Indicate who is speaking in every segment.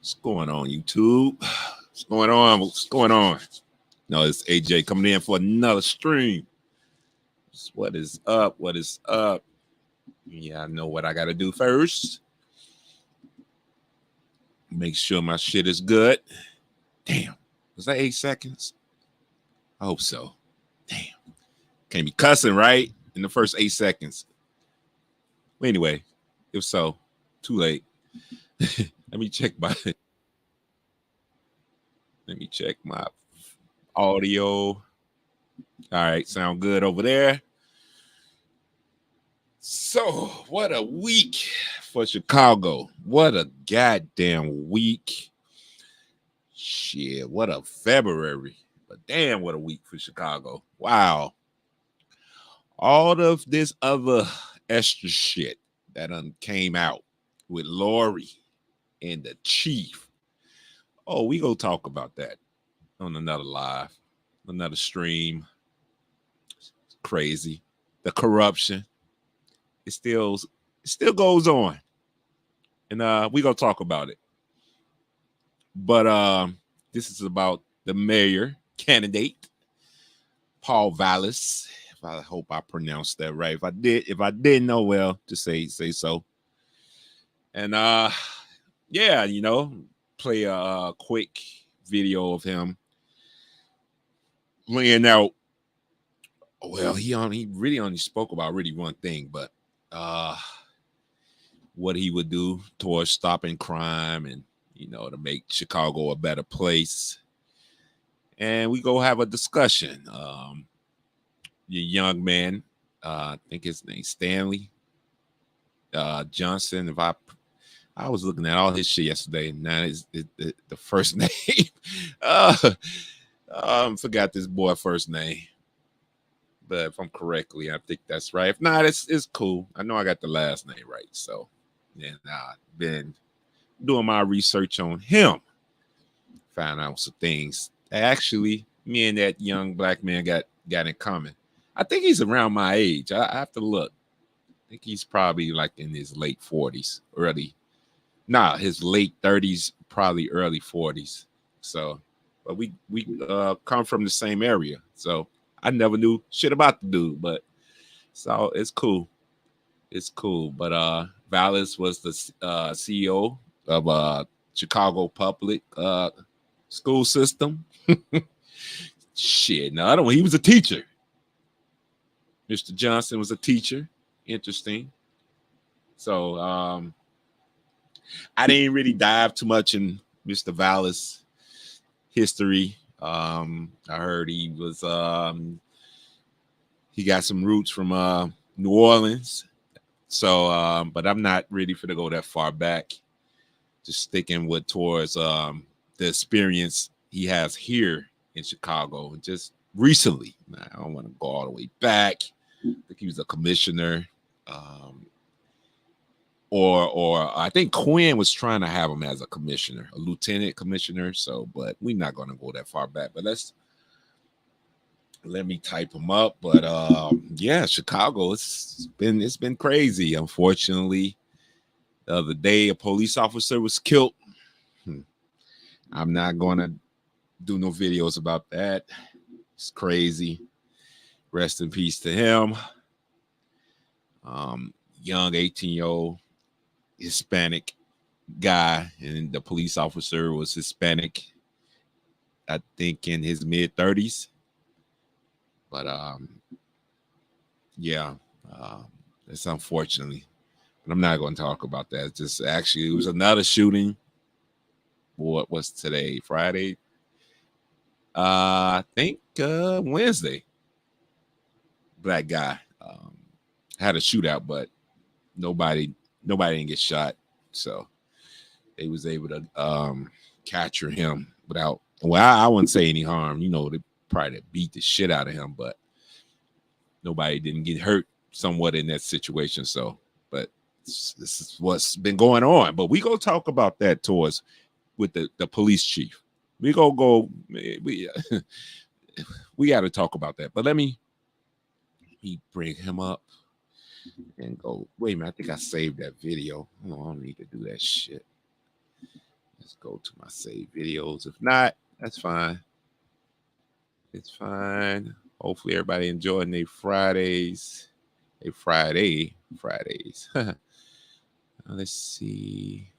Speaker 1: What's going on, YouTube? What's going on? What's going on? No, it's AJ coming in for another stream. What is up? What is up? Yeah, I know what I got to do first. Make sure my shit is good. Damn. Was that 8 seconds? I hope so. Damn. Can't be cussing, right? In the first 8 seconds. Well, anyway, if so, too late. Let me check my audio. All right, sound good over there. So, what a week for Chicago. What a goddamn week. Shit, what a February. But damn, what a week for Chicago. Wow. All of this other extra shit that came out with Lori and the chief. Oh, we go talk about that on another live, another stream. It's crazy. The corruption. It still goes on. And we gonna talk about it. But this is about the mayor candidate, Paul Vallas. I hope I pronounced that right. If I didn't know, well, just say so. And yeah, play a quick video of him laying out. Well, he really only spoke about really one thing, but what he would do towards stopping crime and to make Chicago a better place. And we go have a discussion. The young man, I think his name's Stanley Johnson. If I was looking at all his shit yesterday, and now is the first name. Forgot this boy first name. But if I'm correctly, I think that's right. If not, it's cool. I know I got the last name right. So, and I've been doing my research on him. Found out some things. Actually, me and that young black man got in common. I think he's around my age. I have to look. I think he's probably like in his late 40s, his late 30s, probably early 40s. So, but we come from the same area. So I never knew shit about the dude, but so it's cool. It's cool. But Vallas was the CEO of Chicago Public School System. Shit, no, he was a teacher. Mr. Johnson was a teacher. Interesting. So I didn't really dive too much in Mr. Vallas' history. I heard he was he got some roots from New Orleans. So but I'm not ready for to go that far back. Just sticking towards the experience he has here in Chicago and just recently. I don't want to go all the way back. I think he was a commissioner. Or I think Quinn was trying to have him as a commissioner, a lieutenant commissioner. So, but we're not going to go that far back. But let me type him up. But yeah, Chicago, it's been crazy. Unfortunately, the other day a police officer was killed. I'm not going to do no videos about that. It's crazy. Rest in peace to him. Young 18-year-old Hispanic guy, and the police officer was Hispanic, I think in his mid-30s. But yeah, it's unfortunately. But I'm not going to talk about that. It's just actually, it was another shooting. What was today? Friday? I think Wednesday. Black guy had a shootout, but nobody didn't get shot. So they was able to capture him without, well, I wouldn't say any harm. They probably beat the shit out of him, but nobody didn't get hurt somewhat in that situation. So, but this is what's been going on. But we go talk about that with the police chief. We we got to talk about that. But let me bring him up and go. Wait a minute, I think I saved that video. Oh, I don't need to do that shit. Let's go to my saved videos. If not, that's fine. It's fine. Hopefully everybody enjoying their Fridays. Fridays. Let's see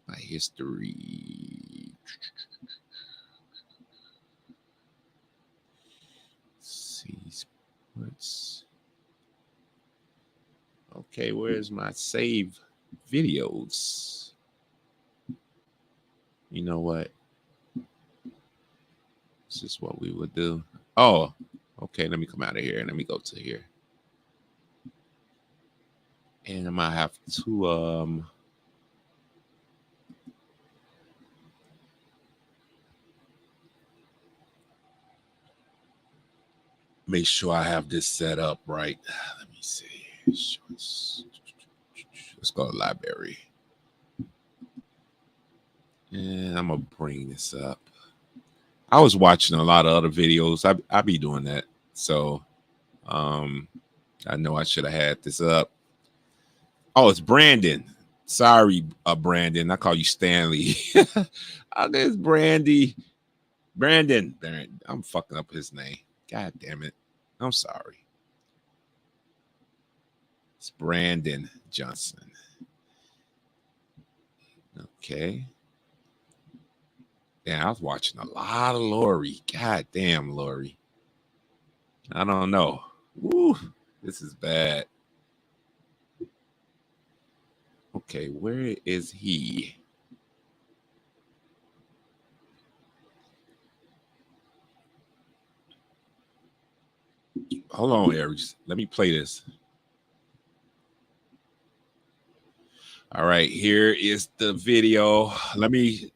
Speaker 1: my history. Let's see sports. Okay, where's my save videos? You know what? This is what we would do. Oh, okay. Let me come out of here and let me go to here. And I might have to make sure I have this set up right. Let me see. Let's go to library. And I'm gonna bring this up. I was watching a lot of other videos. I be doing that. So I know I should have had this up. Oh, it's Brandon. Sorry, Brandon. I call you Stanley. It's Brandy. Brandon. I'm fucking up his name. God damn it. I'm sorry. It's Brandon Johnson. Okay. Yeah, I was watching a lot of Lori. God damn, Lori. I don't know. Woo, this is bad. Okay, where is he? Hold on, Aries. Let me play this. All right, here is the video. Let me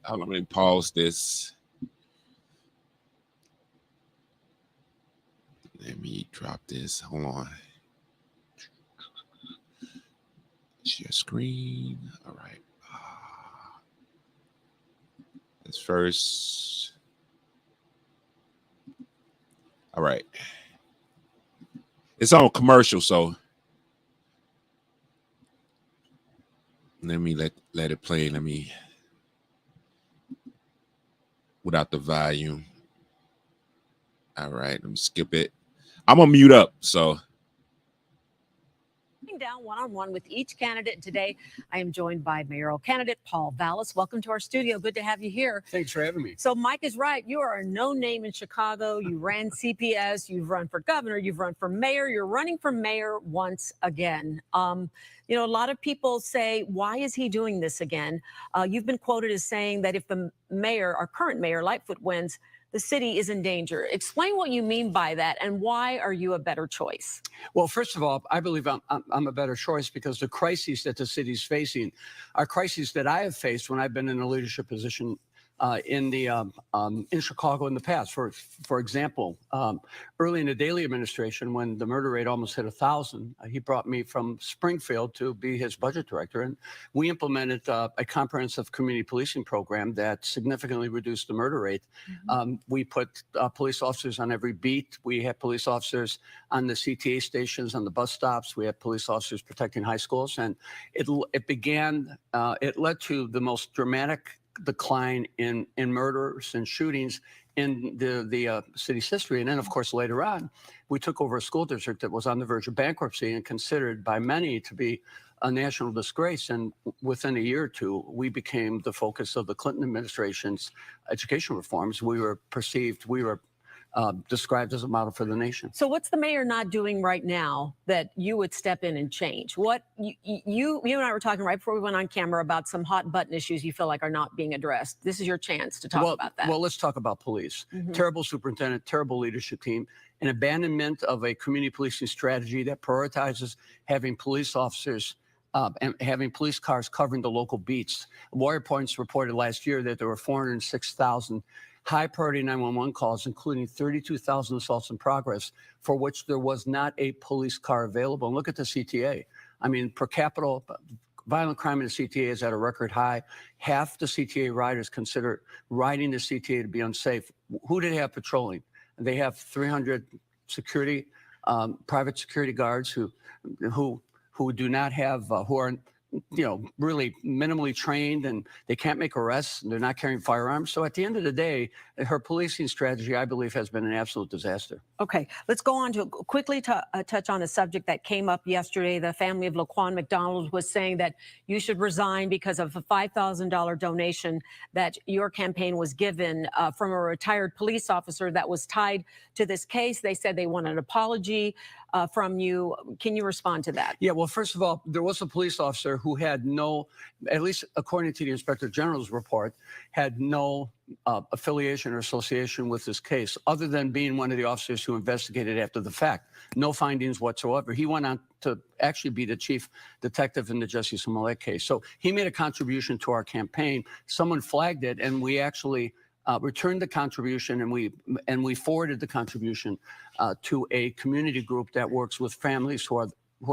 Speaker 1: pause this. Let me drop this. Hold on. Share screen. All right. This first. All right. It's on commercial, so let me let it play. Let me without the volume. All right, let me skip it. I'm gonna mute up. So
Speaker 2: down one-on-one with each candidate. Today, I am joined by mayoral candidate Paul Vallas. Welcome to our studio. Good to have you here.
Speaker 3: Thanks for having me.
Speaker 2: So Mike is right. You are a known name in Chicago. You ran CPS. You've run for governor. You've run for mayor. You're running for mayor once again. You know, a lot of people say, why is he doing this again? You've been quoted as saying that if the mayor, our current mayor, Lightfoot, wins, the city is in danger. Explain what you mean by that, and why are you a better choice?
Speaker 3: Well, first of all, I believe I'm a better choice because the crises that the city's facing are crises that I have faced when I've been in a leadership position in Chicago in the past. For example, early in the Daley administration, when the murder rate almost hit 1,000, he brought me from Springfield to be his budget director, and we implemented a comprehensive community policing program that significantly reduced the murder rate. Mm-hmm. We put police officers on every beat. We had police officers on the CTA stations, on the bus stops. We had police officers protecting high schools, and it led to the most dramatic decline in murders and shootings in the city's history. And then, of course, later on, we took over a school district that was on the verge of bankruptcy and considered by many to be a national disgrace. And within a year or two, we became the focus of the Clinton administration's education reforms. We were described as a model for the nation.
Speaker 2: So what's the mayor not doing right now that you would step in and change? What you and I were talking right before we went on camera about some hot button issues you feel like are not being addressed. This is your chance to talk about that.
Speaker 3: Well, let's talk about police. Mm-hmm. Terrible superintendent, terrible leadership team, an abandonment of a community policing strategy that prioritizes having police officers and having police cars covering the local beats. Warrior Points reported last year that there were 406,000 high priority 911 calls, including 32,000 assaults in progress, for which there was not a police car available. And look at the CTA. I mean, per capita, violent crime in the CTA is at a record high. Half the CTA riders consider riding the CTA to be unsafe. Who do they have patrolling? They have 300 security, private security guards who do not have, who are really minimally trained, and they can't make arrests, and they're not carrying firearms. So at the end of the day, her policing strategy, I believe, has been an absolute disaster.
Speaker 2: Okay, let's go on to quickly touch on a subject that came up yesterday. The family of Laquan McDonald was saying that you should resign because of a $5,000 donation that your campaign was given from a retired police officer that was tied to this case. They said they want an apology from you. Can you respond to that?
Speaker 3: Yeah, well, first of all, there was a police officer who had no, at least according to the Inspector General's report, had no affiliation or association with this case, other than being one of the officers who investigated after the fact. No findings whatsoever. He went on to actually be the chief detective in the Jesse Smollett case. So he made a contribution to our campaign. Someone flagged it, and we actually returned the contribution, and we forwarded the contribution to a community group that works with families who are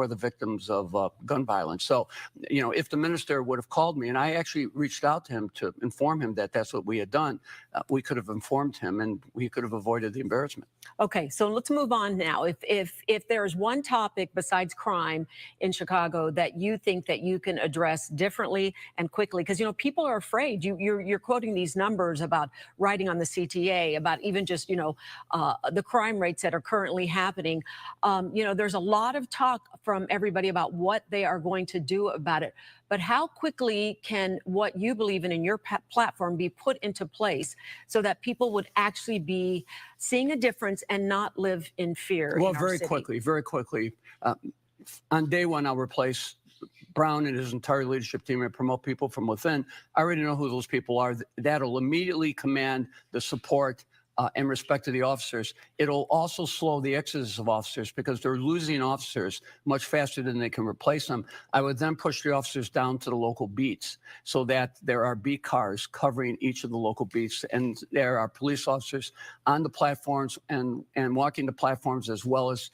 Speaker 3: the victims of gun violence. So, if the minister would have called me, and I actually reached out to him to inform him that that's what we had done, we could have informed him, and we could have avoided the embarrassment.
Speaker 2: Okay, so let's move on now. If there's one topic besides crime in Chicago that you think that you can address differently and quickly, because people are afraid. You're quoting these numbers about writing on the CTA, about even just the crime rates that are currently happening. There's a lot of talk from everybody about what they are going to do about it. But how quickly can what you believe in your platform be put into place so that people would actually be seeing a difference and not live in fear?
Speaker 3: Well, very quickly. On day one, I'll replace Brown and his entire leadership team and promote people from within. I already know who those people are. That'll immediately command the support and respect to the officers. It'll also slow the exodus of officers because they're losing officers much faster than they can replace them. I would then push the officers down to the local beats so that there are beat cars covering each of the local beats, and there are police officers on the platforms and walking the platforms as well as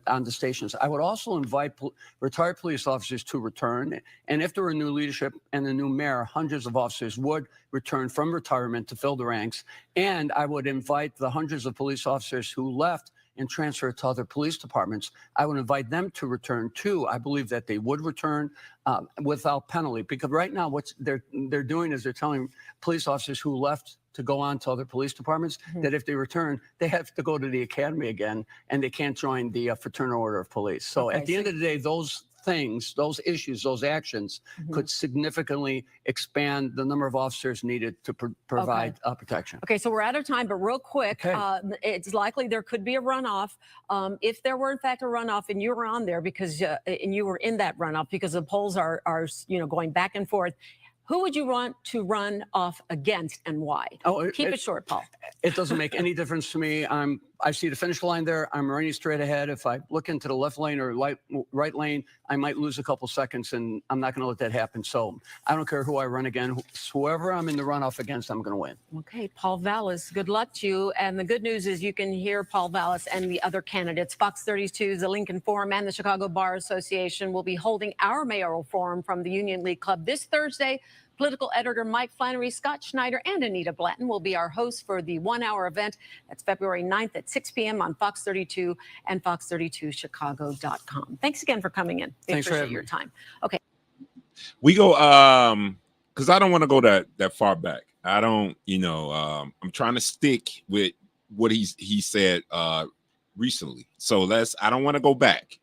Speaker 3: on the stations. I would also invite retired police officers to return. And if there were new leadership and a new mayor, hundreds of officers would return from retirement to fill the ranks. And I would invite the hundreds of police officers who left and transfer to other police departments. I would invite them to return too. I believe that they would return without penalty, because right now what they're doing is they're telling police officers who left to go on to other police departments that if they return, they have to go to the academy again, and they can't join the Fraternal Order of Police. So at the end of the day, those things, those issues, those actions could significantly expand the number of officers needed to provide protection.
Speaker 2: Okay, so we're out of time, but real quick, it's likely there could be a runoff. If there were in fact a runoff and you were on there because and you were in that runoff because the polls are going back and forth, who would you want to run off against and why? Keep it short, Paul.
Speaker 3: It doesn't make any difference to me. I see the finish line there. I'm running straight ahead. If I look into the left lane or right lane, I might lose a couple seconds, and I'm not going to let that happen. So I don't care who I run against. Whoever I'm in the runoff against, I'm going to win.
Speaker 2: Okay, Paul Vallas, good luck to you. And the good news is you can hear Paul Vallas and the other candidates. Fox 32, the Lincoln Forum, and the Chicago Bar Association will be holding our mayoral forum from the Union League Club this Thursday. Political editor Mike Flannery, Scott Schneider, and Anita Blanton will be our hosts for the one-hour event. That's February 9th at 6 p.m. on Fox 32 and fox32chicago.com. Thanks again for coming in. We appreciate your time. Okay.
Speaker 1: We go, because I don't want to go that far back. I don't, I'm trying to stick with what he said recently. So I don't want to go back.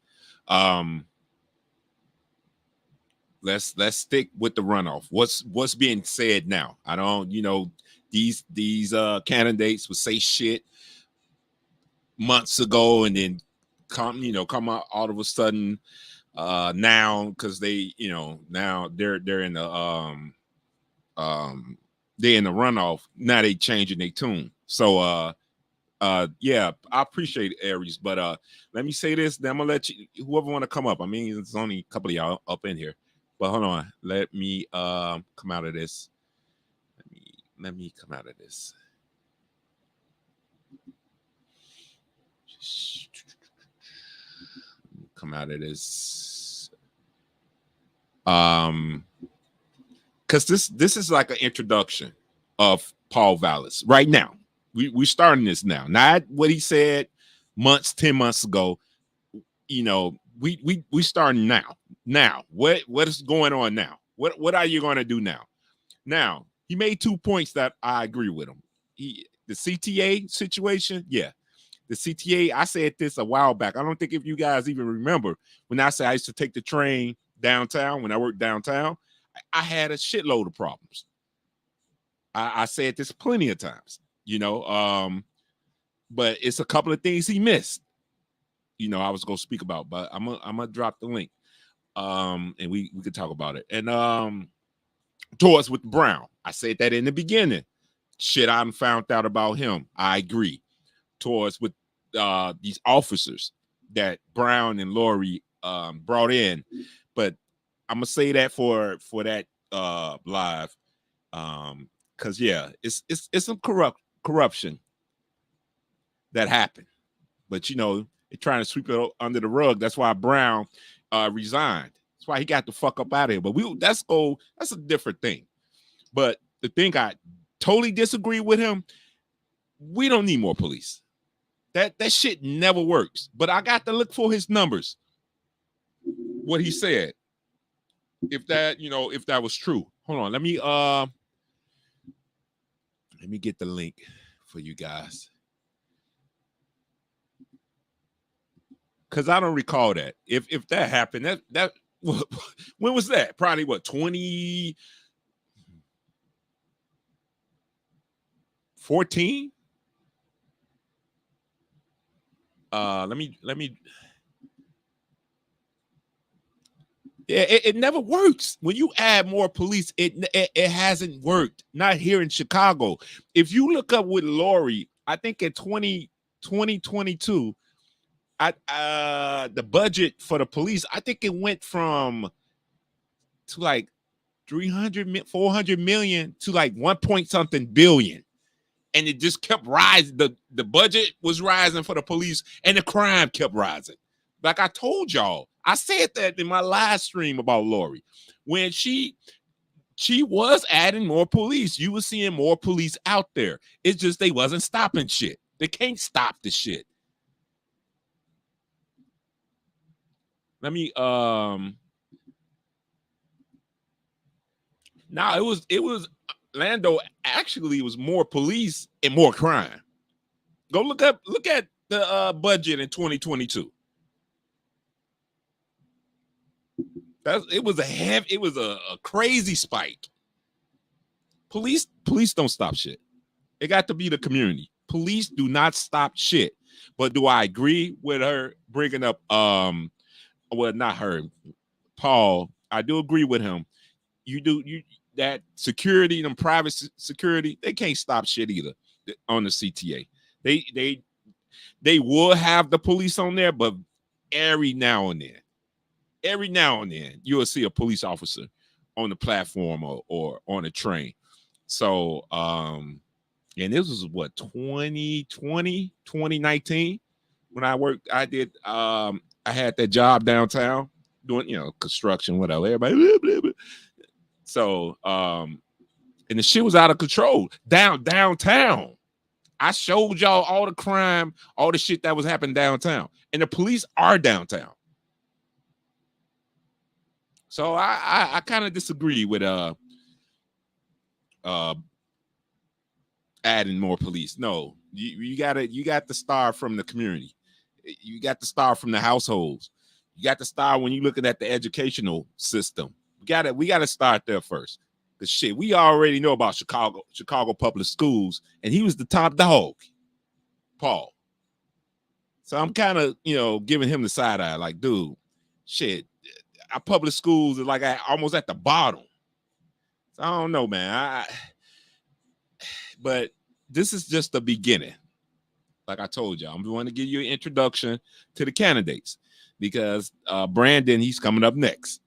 Speaker 1: Let's stick with the runoff. What's being said now? I don't, these candidates would say shit months ago and then come out all of a sudden now because they, now they're in the runoff. Now they changing their tune. So yeah, I appreciate Aries, but let me say this. Then I'm gonna let you, whoever want to come up. I mean, there's only a couple of y'all up in here. But hold on, let me come out of this. Let me come out of this. Come out of this. Because this is like an introduction of Paul Vallas right now. We're starting this now. Not what he said 10 months ago. we starting now. Now, what is going on now? What are you going to do now? Now, he made 2 points that I agree with him. The CTA situation, yeah. The CTA, I said this a while back. I don't think if you guys even remember when I said I used to take the train downtown when I worked downtown, I had a shitload of problems. I said this plenty of times, but it's a couple of things he missed. I was gonna speak about, but I'm gonna drop the link, and we could talk about it. And towards with Brown, I said that in the beginning. Shit, I found out about him. I agree. Towards with these officers that Brown and Lori brought in, but I'm gonna say that for that live, because yeah, it's some corruption that happened, but they're trying to sweep it under the rug. That's why Brown resigned. That's why he got the fuck up out of here. But that's a different thing. But the thing I totally disagree with him. We don't need more police. That shit never works. But I got to look for his numbers. What he said. If that was true. Hold on. Let me get the link for you guys. Because I don't recall that. If that happened, that when was that? Probably what, 2014? Let me. Yeah, it never works. When you add more police, it hasn't worked. Not here in Chicago. If you look up with Lori, I think in 2022. The budget for the police, I think it went from to like 400 million to like 1 point something billion. And it just kept rising. The budget was rising for the police and the crime kept rising. Like I told y'all, I said that in my live stream about Lori. When she was adding more police, you were seeing more police out there. It's just they wasn't stopping shit. They can't stop the shit. Let me now it was Lando actually was more police and more crime. Go look at the budget in 2022. It was a crazy spike. Police don't stop shit. It got to be the community. Police do not stop shit. But do I agree with her bringing up well, not her, Paul. I do agree with him. You that security and private security, they can't stop shit either on the CTA. They will have the police on there, but every now and then you'll see a police officer on the platform or on a train. So and this was what, 2020, 2019 when I had that job downtown doing, construction, whatever. Everybody, blah, blah, blah. So, and the shit was out of control downtown. I showed y'all all the crime, all the shit that was happening downtown, and the police are downtown. So I kind of disagree with adding more police. No, you got to start from the community. You got to start from the households. You got to start when you're looking at the educational system. We got to start there first. Because shit, we already know about Chicago public schools, and he was the top dog, Paul. So I'm kind of, giving him the side eye, like, dude, shit, our public schools are like almost at the bottom. So I don't know, man. But this is just the beginning. Like I told you, I'm going to give you an introduction to the candidates because Brandon, he's coming up next.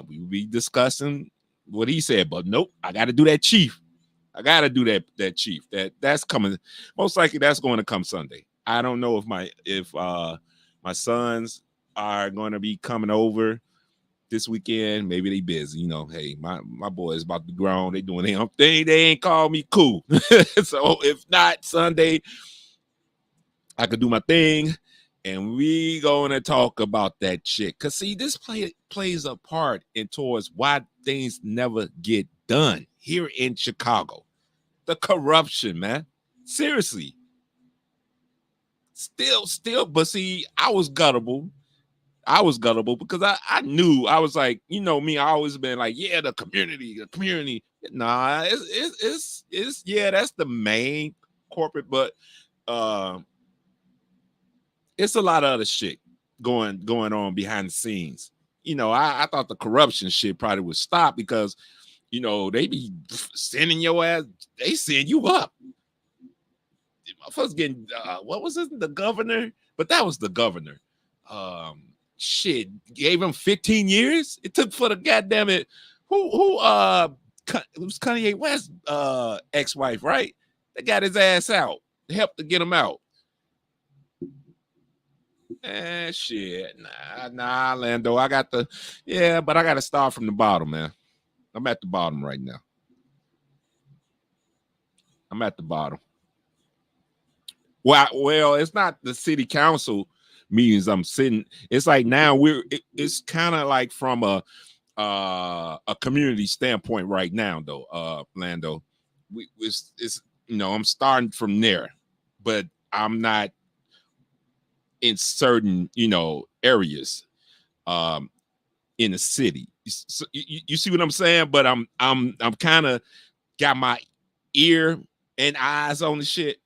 Speaker 1: We will be discussing what he said, but nope, I got to do that chief. I got to do that chief. That's coming. Most likely that's going to come Sunday. I don't know if my sons are going to be coming over this weekend. Maybe they busy. Hey, my boy is about to be grown. They doing their own thing. They ain't called me cool. So if not Sunday, I could do my thing and we going to talk about that shit. Cause see, this plays a part in towards why things never get done here in Chicago. The corruption, man. Seriously. Still, but see, I was guttural because I knew. I was like, you know me, I always been like, yeah, the community. Nah, it's yeah, that's the main corporate, but it's a lot of other shit going on behind the scenes. You know, I thought the corruption shit probably would stop because, you know, they be sending your ass, they send you up. Motherfuckers getting what was it, the governor? But that was the governor. Shit, gave him 15 years. It took for the goddamn it. Who it was Kanye West's ex-wife, right? They got his ass out. Helped to get him out. Shit. Nah, Lando. I got but I gotta start from the bottom, man. I'm at the bottom right now. I'm at the bottom. Well, it's not the city council meetings I'm sitting. It's like now it's kind of like from a community standpoint right now, though, Lando. It's you know, I'm starting from there, but I'm not in certain, you know, areas in the city. So you see what I'm saying? But I'm kind of got my ear and eyes on the shit.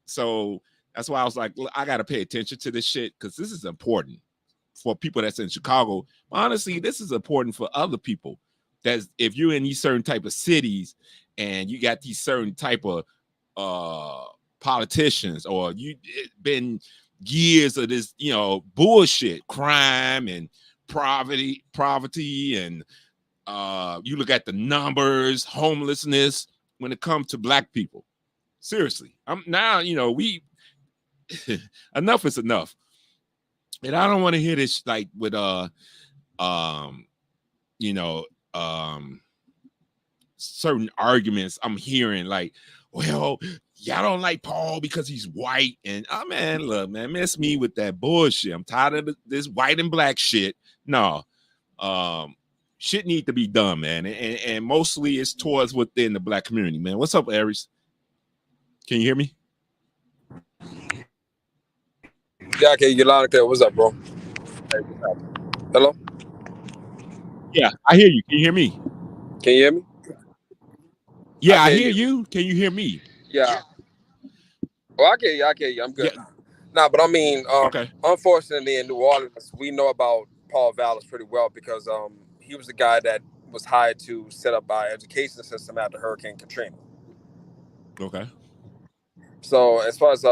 Speaker 1: So that's why I was like, I got to pay attention to this shit because this is important for people that's in Chicago. Honestly, this is important for other people. That's if you're in these certain type of cities and you got these certain type of politicians, or you been years of this, you know, bullshit, crime and poverty, and you look at the numbers, homelessness when it comes to black people. Seriously, I'm now, you know, we enough is enough. And I don't want to hear this like with you know, certain arguments I'm hearing like, well, y'all don't like Paul because he's white. And man, look, man, miss me with that bullshit. I'm tired of this white and black shit. No. Shit need to be done, man. And mostly it's towards within the black community, man. What's up, Aries? Can you hear me?
Speaker 4: Yeah, okay, you loud and clear. What's up, bro?
Speaker 1: Hey, what's up?
Speaker 4: Hello?
Speaker 1: Yeah, I hear you. Can you hear me?
Speaker 4: Can you hear me?
Speaker 1: Yeah, I hear you. Can you hear me?
Speaker 4: Yeah. Oh, I can you. I'm good.
Speaker 1: Yeah.
Speaker 4: Nah, but I mean,
Speaker 1: Okay.
Speaker 4: unfortunately in New Orleans, we know about Paul Vallas pretty well because he was the guy that was hired to set up our education system after Hurricane Katrina.
Speaker 1: Okay.
Speaker 4: So as far as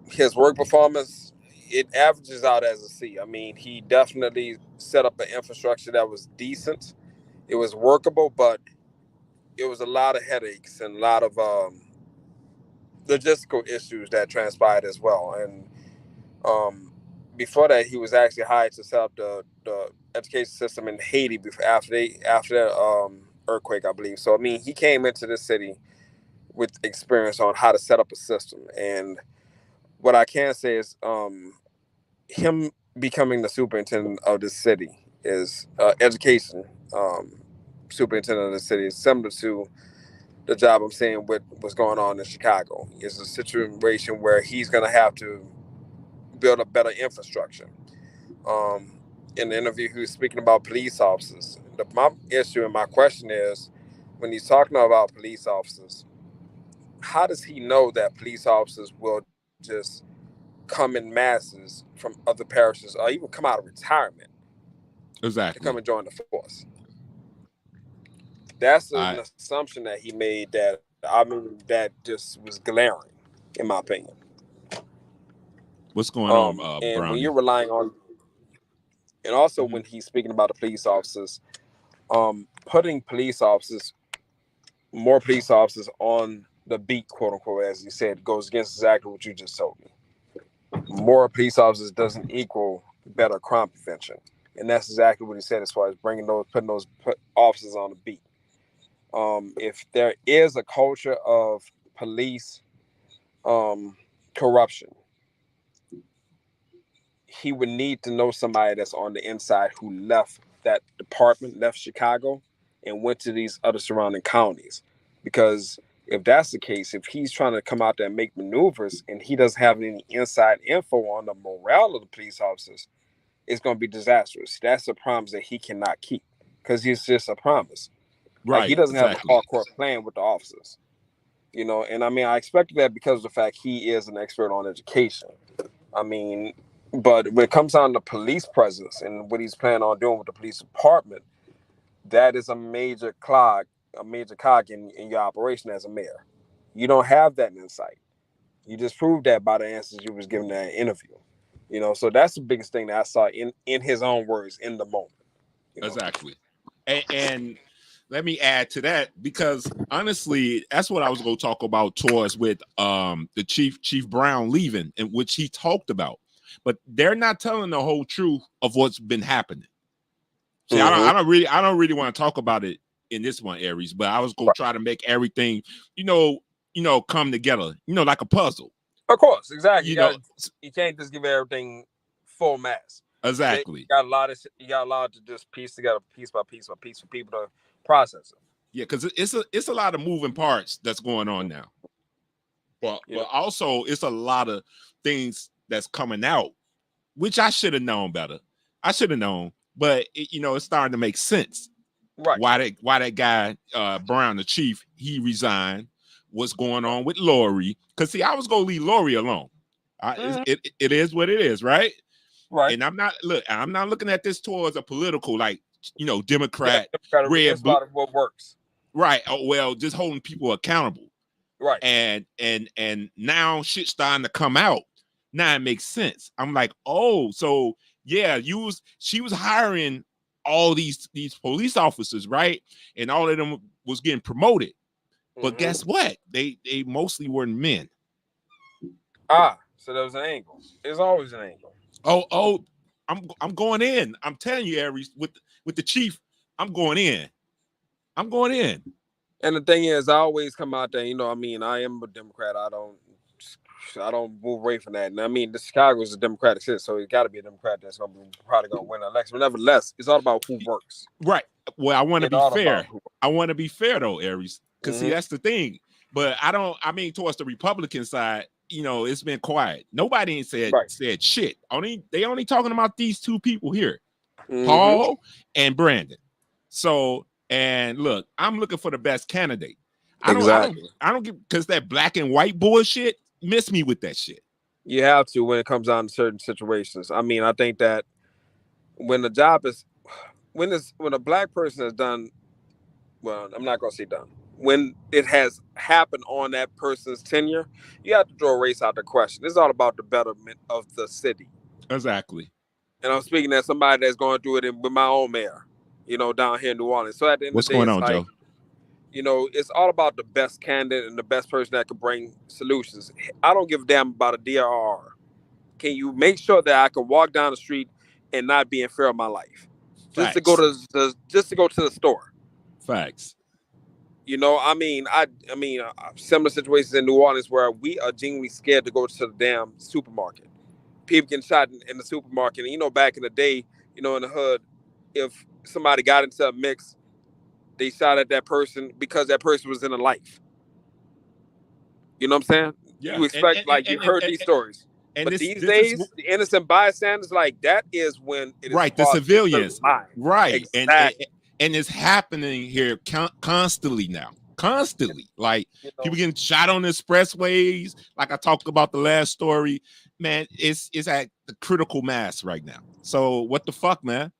Speaker 4: his work performance, it averages out as a C. I mean, he definitely set up an infrastructure that was decent. It was workable, but it was a lot of headaches and a lot of logistical issues that transpired as well. And before that, he was actually hired to set up the education system in Haiti after the earthquake, I believe. So I mean, he came into the city with experience on how to set up a system. And what I can say is, him becoming the superintendent of the city is education superintendent of the city is similar to the job I'm saying with what's going on in Chicago. It's a situation where he's going to have to build a better infrastructure. In the interview, he was speaking about police officers. My issue and my question is, when he's talking about police officers, how does he know that police officers will just come in masses from other parishes or even come out of retirement to come
Speaker 1: Exactly.
Speaker 4: and join the force? That's an
Speaker 1: I
Speaker 4: assumption that he made that I mean that just was glaring, in my opinion.
Speaker 1: what's going on,
Speaker 4: And when
Speaker 1: Brownie?
Speaker 4: you're relying on, and also
Speaker 1: Mm-hmm.
Speaker 4: when he's speaking about the police officers, putting more police officers on the beat, quote unquote, as you said, goes against exactly what you just told me. More police officers doesn't equal better crime prevention, and that's exactly what he said as far as putting those officers on the beat. If there is a culture of police corruption, he would need to know somebody that's on the inside who left that department, left Chicago, and went to these other surrounding counties. Because if that's the case, if he's trying to come out there and make maneuvers and he doesn't have any inside info on the morale of the police officers, it's going to be disastrous. That's a promise that he cannot keep because it's just a promise.
Speaker 1: Right.
Speaker 4: Like, he doesn't have a
Speaker 1: exactly.
Speaker 4: hardcore plan with the officers. You know, and I mean, I expected that because of the fact he is an expert on education. I mean, but when it comes down to police presence and what he's planning on doing with the police department, that is a major cog in your operation as a mayor. You don't have that insight. You just proved that by the answers you was given in that interview. You know, so that's the biggest thing that I saw in his own words in the moment. You know?
Speaker 1: Exactly. And let me add to that, because honestly, that's what I was going to talk about towards with the Chief Brown leaving, in which he talked about. But they're not telling the whole truth of what's been happening. See, I don't really want to talk about it in this one, Aries, but I was going to try to make everything, come together, like a puzzle.
Speaker 4: Of course, exactly. You can't just give everything full mass.
Speaker 1: Exactly.
Speaker 4: You got a lot to just piece together piece by piece by piece for people to process it.
Speaker 1: Yeah, because it's a lot of moving parts that's going on now. But also it's a lot of things that's coming out, which I should have known better. I should have known, but it's starting to make sense.
Speaker 4: Right.
Speaker 1: Why that guy Brown, the chief, he resigned. What's going on with Lori? Because see, I was gonna leave Lori alone. It is what it is, right?
Speaker 4: Right.
Speaker 1: And I'm not looking at this towards a political, Democrat, red,
Speaker 4: blue. A lot of what works.
Speaker 1: Right. Oh, well, just holding people accountable.
Speaker 4: Right.
Speaker 1: And now shit's starting to come out. Now it makes sense. I'm like, oh, so yeah, she was hiring all these police officers, right? And all of them was getting promoted. But guess what? They mostly were men.
Speaker 4: So there was an angle. There's always an angle.
Speaker 1: Oh, I'm going in. I'm telling you, Aries, with the chief, I'm going in. And
Speaker 4: the thing is, I always come out there, I am a Democrat. I don't move away from that. And I mean, the Chicago is a Democratic city, so it got to be a Democrat that's probably going to win the election. But nevertheless, it's all about who works.
Speaker 1: Right. Well, I want to be fair. I want to be fair though, Aries, because see, that's the thing. But I mean, towards the Republican side, it's been quiet. Nobody ain't said shit. They only talking about these two people here, Paul and Brandon. So, and look, I'm looking for the best candidate. I don't get, because that black and white bullshit, miss me with that shit.
Speaker 4: You have to when it comes down to certain situations. I mean, I think that when the job is when a black person has done, well, I'm not gonna say done. When it has happened on that person's tenure, you have to throw race out the question. It's all about the betterment of the city.
Speaker 1: Exactly.
Speaker 4: And I'm speaking as somebody that's going through it with my own mayor, down here in New Orleans. So at the end
Speaker 1: What's
Speaker 4: of the day,
Speaker 1: going on, Joe?
Speaker 4: It's all about the best candidate and the best person that can bring solutions. I don't give a damn about a DRR. Can you make sure that I can walk down the street and not be in fear of my life? Just to go to the store.
Speaker 1: Facts.
Speaker 4: Similar situations in New Orleans where we are genuinely scared to go to the damn supermarket. People getting shot in the supermarket. And, back in the day, in the hood, if somebody got into a mix, they shot at that person because that person was in a life. You know what I'm saying?
Speaker 1: Yeah.
Speaker 4: You expect, you've heard these stories. But these days, the innocent bystanders, that is when it is
Speaker 1: right. The civilians, right?
Speaker 4: Exactly.
Speaker 1: And it's happening here constantly now. Constantly, people getting shot on the expressways. Like I talked about the last story, man. It's at the critical mass right now. So what the fuck, man?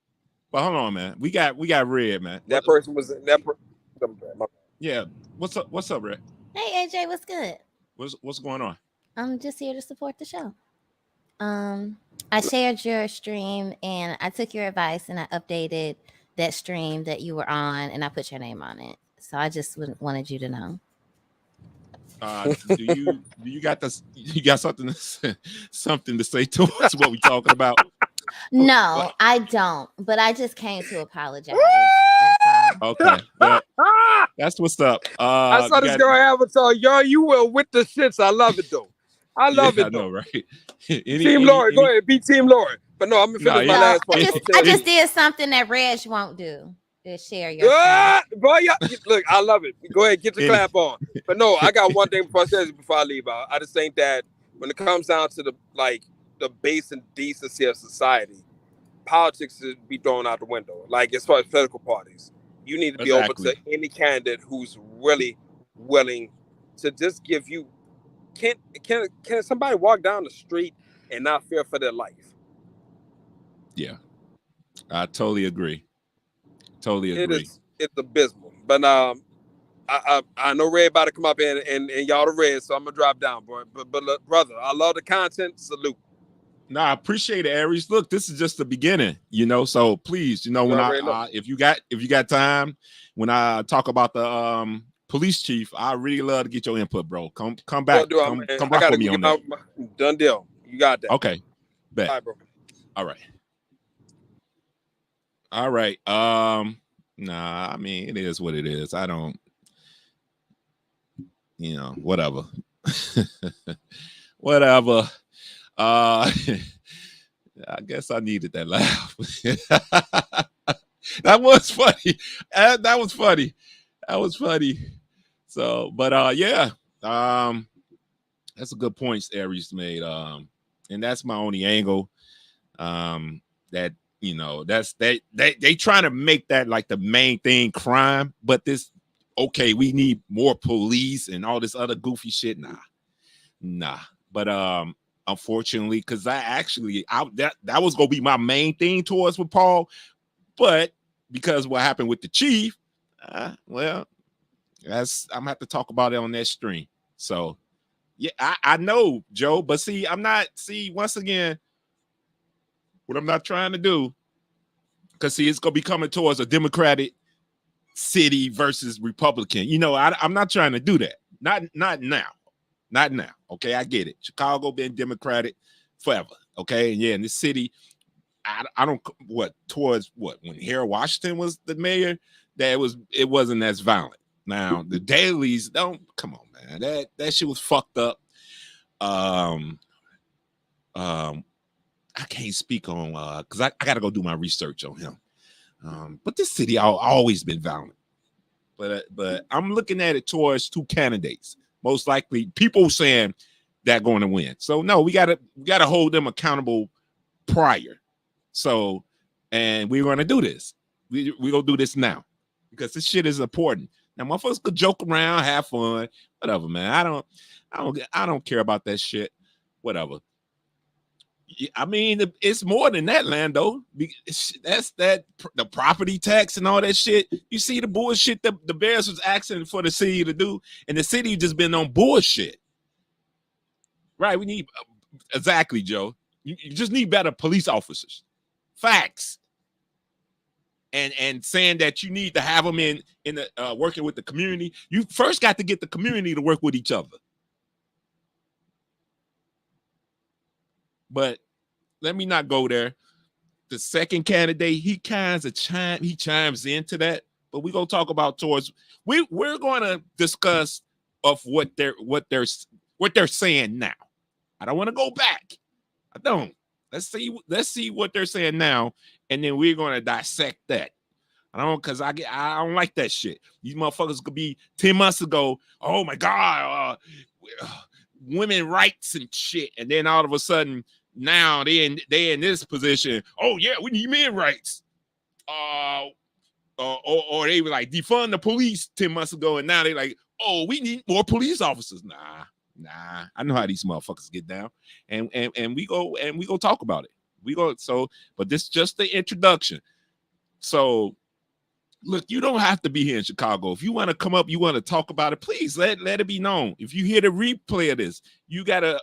Speaker 1: But hold on, man. We got Red, man.
Speaker 4: That person was
Speaker 1: Yeah. What's up, Red?
Speaker 5: Hey AJ, what's good?
Speaker 1: What's going on?
Speaker 5: I'm just here to support the show. I shared your stream and I took your advice and I updated that stream that you were on and I put your name on it. So I just wanted you to know.
Speaker 1: Do you got this? You got something to say to us? What we talking about?
Speaker 5: No, I don't. But I just came to apologize.
Speaker 1: Okay, that's what's up.
Speaker 4: I saw this girl Avatar. Y'all, you were with the shits. I love it though. I love
Speaker 1: I
Speaker 4: it
Speaker 1: know,
Speaker 4: though.
Speaker 1: right?
Speaker 4: Team Lord, go ahead, be Team Lord. But no, I'm gonna finish my
Speaker 5: No,
Speaker 4: last
Speaker 5: I
Speaker 4: point.
Speaker 5: just did something that Reg won't do. Is share your screen.
Speaker 4: Ah, boy, look, I love it. Go ahead, get your
Speaker 1: Any-
Speaker 4: clap on. But no, I got one thing before I leave out. I just think that when it comes down to the base and decency of society, politics should be thrown out the window. Like as far as political parties, you need to be open to
Speaker 1: Exactly.
Speaker 4: any candidate who's really willing to just give you. Can somebody walk down the street and not fear for their life?
Speaker 1: Yeah, I totally agree. Totally agree.
Speaker 4: It's abysmal. But I know Red about to come up and y'all the Red, so I'm gonna drop down, bro. But look, brother, I love the content. Salute.
Speaker 1: No, I appreciate it, Aries. Look, this is just the beginning, so please, when if you got time, when I talk about the police chief, I really love to get your input, bro. Come back, come rock with me on that.
Speaker 4: Done deal. You got that.
Speaker 1: Okay, bet.
Speaker 4: All right, bro.
Speaker 1: All right. Nah, I mean, it is what it is. I don't, whatever. Whatever. I guess I needed that laugh. That was funny. That was funny. So, but yeah. That's a good point Aries made. And that's my only angle. That that's they trying to make that like the main thing crime, but we need more police and all this other goofy shit. Nah. But unfortunately, because that was gonna be my main thing towards with Paul, but because what happened with the chief, well, I'm gonna have to talk about it on that stream. So yeah, I know, Joe, but once again, what I'm not trying to do, because it's gonna be coming towards a Democratic city versus Republican. I'm not trying to do that. Not now. Not now. Okay, I get it. Chicago been Democratic forever. Okay, and yeah, in this city, I don't towards when Harold Washington was the mayor, it wasn't as violent. Now the dailies don't come on, man. That shit was fucked up. I can't speak on because I got to go do my research on him. But this city always been violent. But I'm looking at it towards two candidates. Most likely, people saying they're going to win. So no, we gotta hold them accountable prior. So, and we're gonna do this. We're gonna do this now because this shit is important. Now, motherfuckers could joke around, have fun, whatever, man. I don't care about that shit. Whatever. I mean, it's more than that, Lando. That's the property tax and all that shit. You see the bullshit that the Bears was asking for the city to do, and the city just been on bullshit. Right? We need exactly, Joe. You just need better police officers. Facts. And saying that you need to have them in the working with the community. You first got to get the community to work with each other. But let me not go there. The second candidate, he chimes into that, but we're gonna talk about we're gonna discuss of what they're saying now. I don't want to go back. I don't. Let's see what they're saying now, and then we're gonna dissect that. Because I don't like that shit. These motherfuckers could be 10 months ago. Oh my God, women rights and shit, and then all of a sudden now they in this position. Oh yeah, we need men rights. Or they were like defund the police 10 months ago, and now they like, oh, we need more police officers. Nah. I know how these motherfuckers get down, and we go talk about it. But this is just the introduction. So look, you don't have to be here in Chicago. If you want to come up, you want to talk about it, please let it be known. If you hear the replay of this, you gotta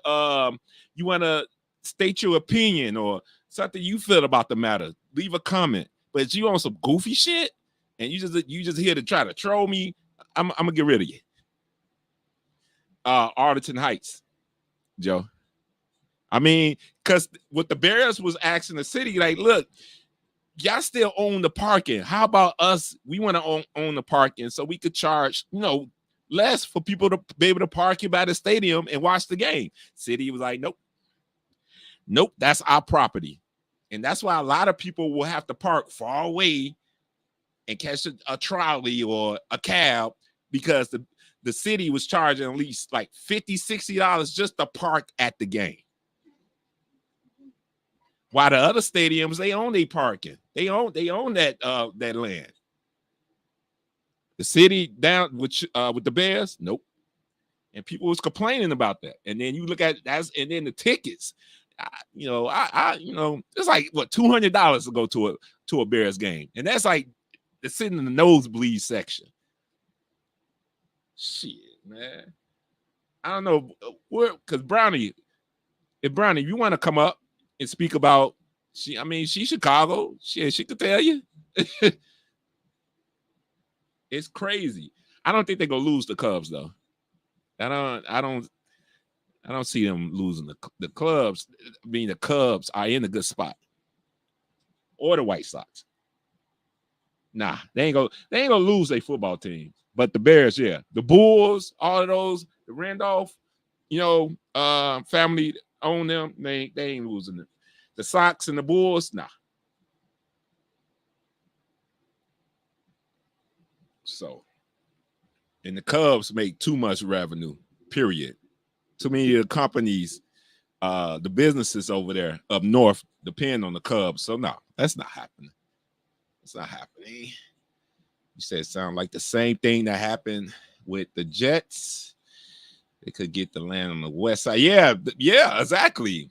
Speaker 1: you want to state your opinion or something you feel about the matter. Leave a comment. But if you on some goofy shit and you just here to try to troll me, I'm gonna get rid of you. Arlington Heights, Joe. I mean, because what the Bears was asking the city, like, look, y'all still own the parking. How about us? We want to own the parking so we could charge, less for people to be able to park you by the stadium and watch the game. City was like, nope, that's our property. And that's why a lot of people will have to park far away and catch a trolley or a cab, because the city was charging at least like $50, $60 just to park at the game. While the other stadiums, they own their parking. They own that land. The city down with the Bears, nope. And people was complaining about that. And then you look at that, and then the tickets, it's like what, $200 to go to a Bears game, and that's like it's sitting in the nosebleed section. Shit, man. I don't know because Brownie, if you want to come up and speak about, she's Chicago. She could tell you. It's crazy. I don't think they're gonna lose the Cubs though. I don't see them losing the Cubs. The Cubs are in a good spot, or the White Sox. Nah, they ain't gonna lose their football team. But the Bears, yeah, the Bulls, all of those, the Randolph, family own them. They ain't losing it. The Sox and the Bulls, nah. So, and the Cubs make too much revenue, period. Too many of the companies, the businesses over there up north depend on the Cubs. So, no, that's not happening. It's not happening. You said it sound like the same thing that happened with the Jets. They could get the land on the west side. Yeah, exactly.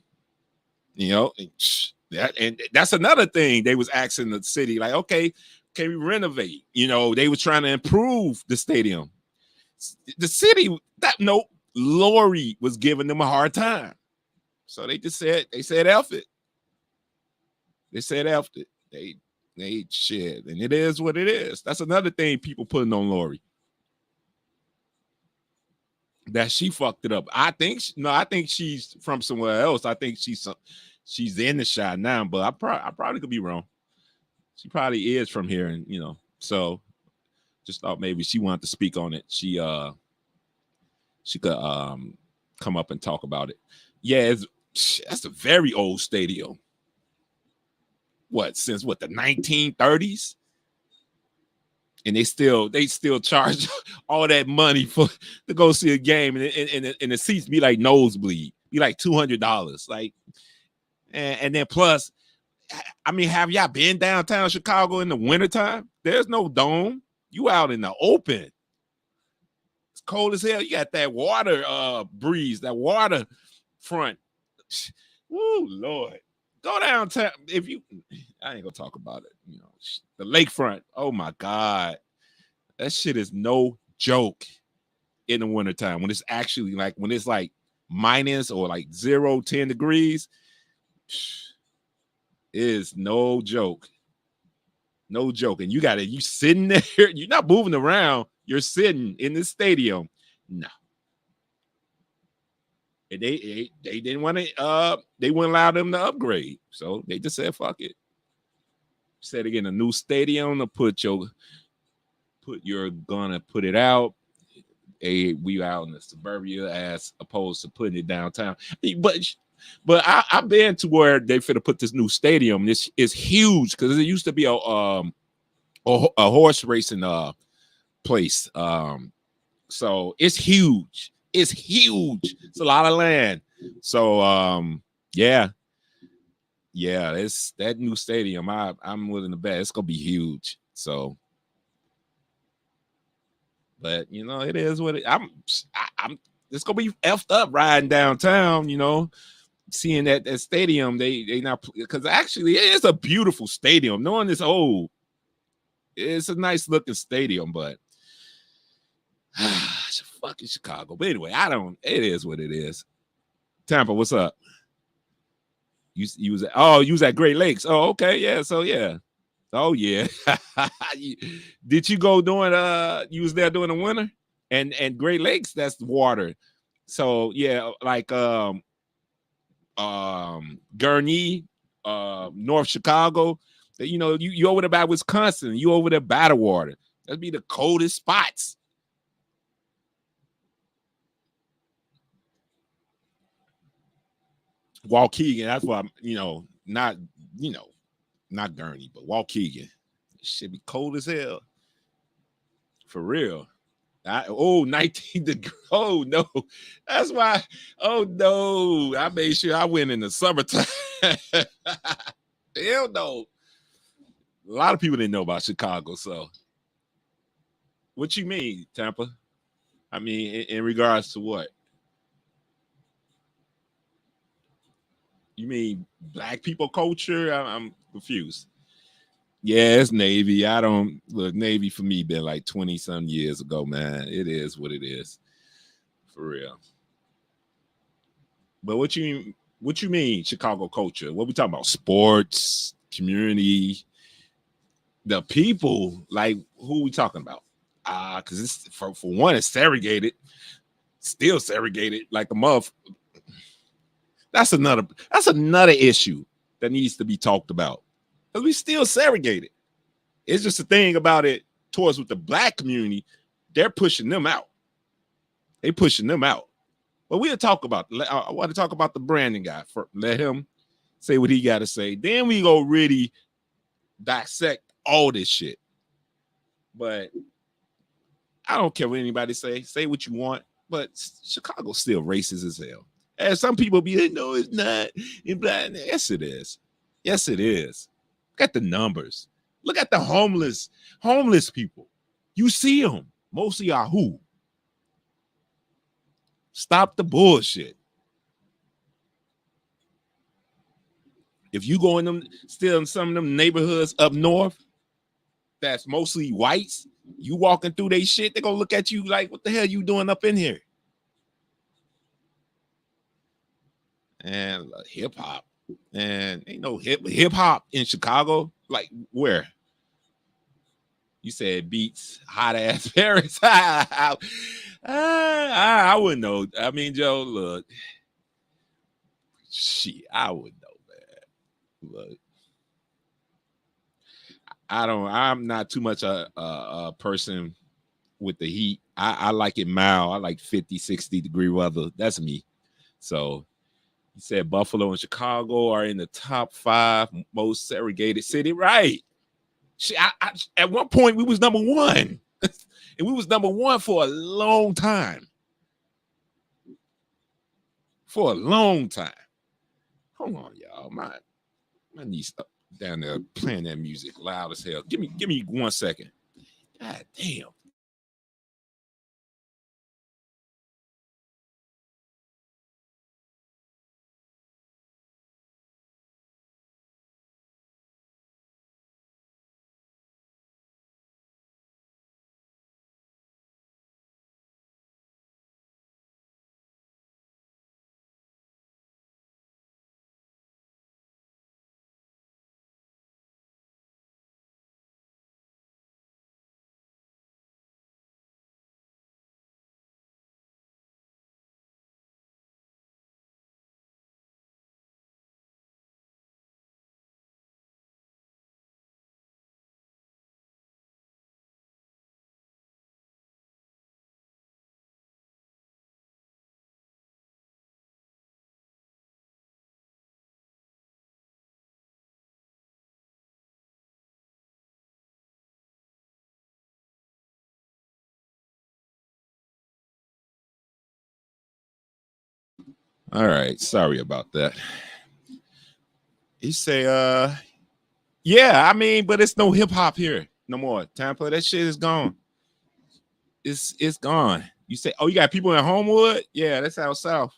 Speaker 1: And that's another thing they was asking the city, like, okay, can we renovate? They were trying to improve the stadium. The city, Lori was giving them a hard time. So they said F it. They said F it. They shit. And it is what it is. That's another thing people putting on Lori. That she fucked it up. I think she's from somewhere else. I think she's in the shot now, but I probably could be wrong. She probably is from here, and so just thought maybe she wanted to speak on it. She could come up and talk about it. Yeah, that's a very old stadium. Since the 1930s? And they still charge all that money to go see a game, and the seats be like nosebleed, be like $200. Like, and then plus, have y'all been downtown Chicago in the wintertime? There's no dome. You out in the open. It's cold as hell. You got that water breeze, that water front. Woo, Lord. Go downtown. I ain't gonna talk about it. The lakefront. Oh my God. That shit is no joke in the wintertime. When it's actually when it's like minus or like 0, 10 degrees. Is no joke. No joke. And you sitting there, you're not moving around, you're sitting in the stadium. No. And they didn't want to they wouldn't allow them to upgrade. So they just said fuck it. Said again, a new stadium to you're gonna put it out. We out in the suburbia as opposed to putting it downtown. But I've been to where they finna put this new stadium. This is huge because it used to be a horse racing place. So it's huge. It's huge. It's a lot of land. So it's that new stadium. I'm willing to bet it's gonna be huge. So, but it is what it. I'm. It's gonna be effed up riding downtown. Seeing that stadium, they not, because actually it is a beautiful stadium. Knowing it's old, it's a nice looking stadium, but fucking Chicago. But anyway, it is what it is. Tampa, what's up? You was at Great Lakes. Oh, okay, yeah. So yeah. Oh yeah. Did you go during you was there during the winter? And Great Lakes, that's the water. So yeah, like Gurnee, North Chicago. You over there by Wisconsin, you over there by the water. That'd be the coldest spots. Waukegan. That's why I'm, not not Gurney, but Waukegan. Should be cold as hell. For real. 19 degrees. Oh no. That's why. Oh no. I made sure I went in the summertime. Hell no. A lot of people didn't know about Chicago. So what you mean, Tampa? I mean, in regards to what? You mean black people culture? I'm confused. Yeah, it's Navy. I don't look Navy for me been like 20 some years ago, man. It is what it is. For real. But what you mean Chicago culture? What we talking about? Sports, community, the people, like who we talking about? Because it's for one, it's segregated, still segregated like a muff. That's another issue that needs to be talked about. Because we still segregated. It's just a thing about it towards with the black community, they're pushing them out. They pushing them out. But we'll talk about, I want to talk about the Brandon guy. Let him say what he got to say. Then we go really dissect all this shit. But I don't care what anybody say. Say what you want. But Chicago's still racist as hell. And some people be like, no, it's not. Yes, it is. Yes, it is. Look at the numbers. Look at the homeless people. You see them. Mostly are who? Stop the bullshit. If you go in them, still in some of them neighborhoods up north, that's mostly whites, you walking through they shit, they're gonna look at you like, what the hell you doing up in here? And hip hop. And ain't no hip hop in Chicago. Like where? You said beats hot ass Paris. I wouldn't know. I mean, Joe, look. Shit, I would know, man. Look. I'm not too much a person with the heat. I like it mild. I like 50, 60 degree weather. That's me. So you said Buffalo and Chicago are in the top 5 most segregated city, right? At one point we was number 1. And we was number 1 for a long time. For a long time. Hold on, y'all. My niece up down there playing that music loud as hell. Give me 1 second. God damn. All right, sorry about that. He say, yeah, I mean, but it's no hip hop here no more. Tampa, that shit is gone. It's gone. You say, oh, you got people in Homewood? Yeah, that's out south.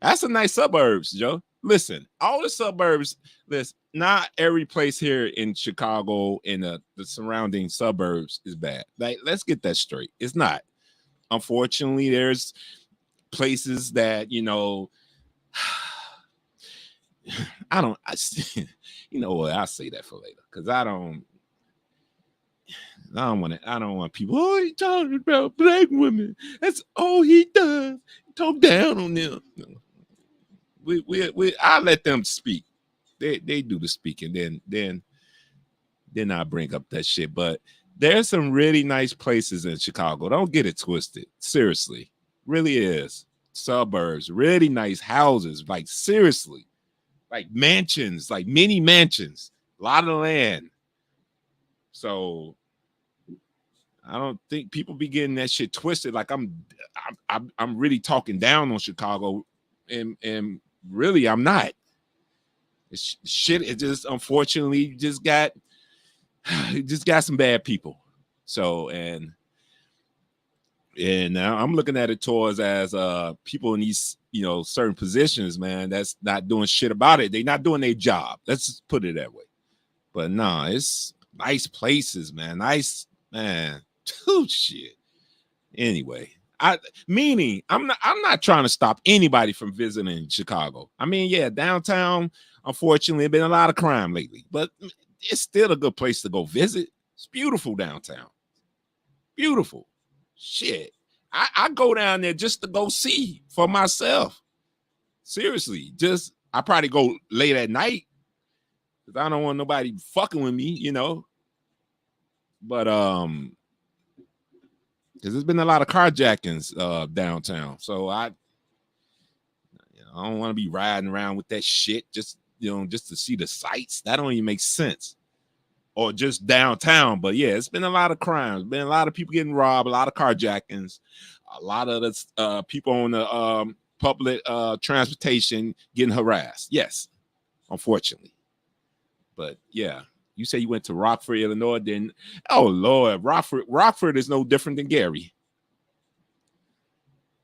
Speaker 1: That's some nice suburbs, Joe. Listen, all the suburbs, listen, not every place here in Chicago and the surrounding suburbs is bad. Like, let's get that straight. It's not. Unfortunately, there's places that, you know what? I'll say that for later because I don't want people. Oh, he talking about black women. That's all he does. Talk down on them. I let them speak. They do the speaking. Then I bring up that shit. But there's some really nice places in Chicago. Don't get it twisted. Seriously, really is. suburbs, really nice houses, like seriously, like mansions, like mini mansions, a lot of land. So I don't think people be getting that shit twisted. Like I'm really talking down on Chicago, and really I'm not. It's shit. It just unfortunately just got some bad people. So and now I'm looking at it towards as people in these certain positions, man, that's not doing shit about it. They not doing their job. Let's just put it that way. But no, it's nice places, man. Nice, man. Oh shit. Anyway, I'm not trying to stop anybody from visiting Chicago. I mean, yeah, downtown, unfortunately, been a lot of crime lately, but it's still a good place to go visit. It's beautiful downtown. Beautiful. Shit. I go down there just to go see for myself. Seriously. I probably go late at night because I don't want nobody fucking with me, But because there's been a lot of carjackings downtown. So I don't want to be riding around with that shit just to see the sights. That don't even make sense. Or just downtown. But yeah, it's been a lot of crimes. Been a lot of people getting robbed, a lot of carjackings, a lot of the people on the public transportation getting harassed. Yes, unfortunately. But yeah, you say you went to Rockford, Illinois, then oh Lord, Rockford is no different than Gary.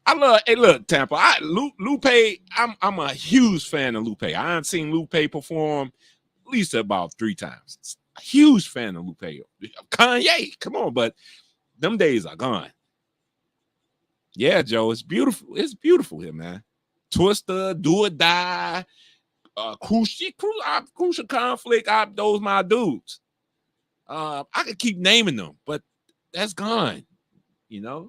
Speaker 1: Hey, look, Tampa. Lupe, I'm a huge fan of Lupe. I haven't seen Lupe perform at least about 3 times. A huge fan of Lupe. Kanye, come on, but them days are gone. Yeah, Joe, it's beautiful. It's beautiful here, man. Twister, Do or Die, Crucial Conflict. Those my dudes. I could keep naming them, but that's gone.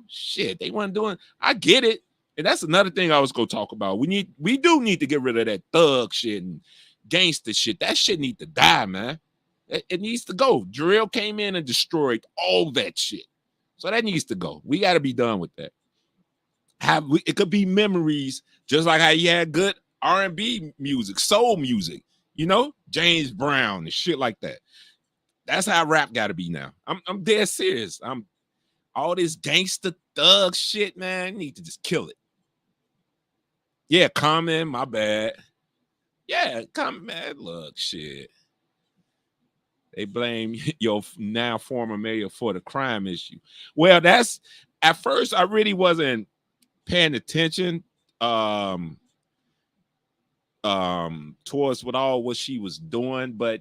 Speaker 1: Shit, they weren't doing. I get it, and that's another thing I was gonna talk about. We do need to get rid of that thug shit and gangster shit. That shit need to die, man. It needs to go. Drill came in and destroyed all that shit, so that needs to go. We got to be done with that. It could be memories, just like how you had good R&B music, soul music, James Brown and shit like that. That's how rap got to be now. I'm dead serious. All this gangster thug shit, man, need to just kill it. Yeah, Common, my bad. Yeah, Common, man, look, shit. They blame your now former mayor for the crime issue. Well, that's at first I really wasn't paying attention towards what she was doing, but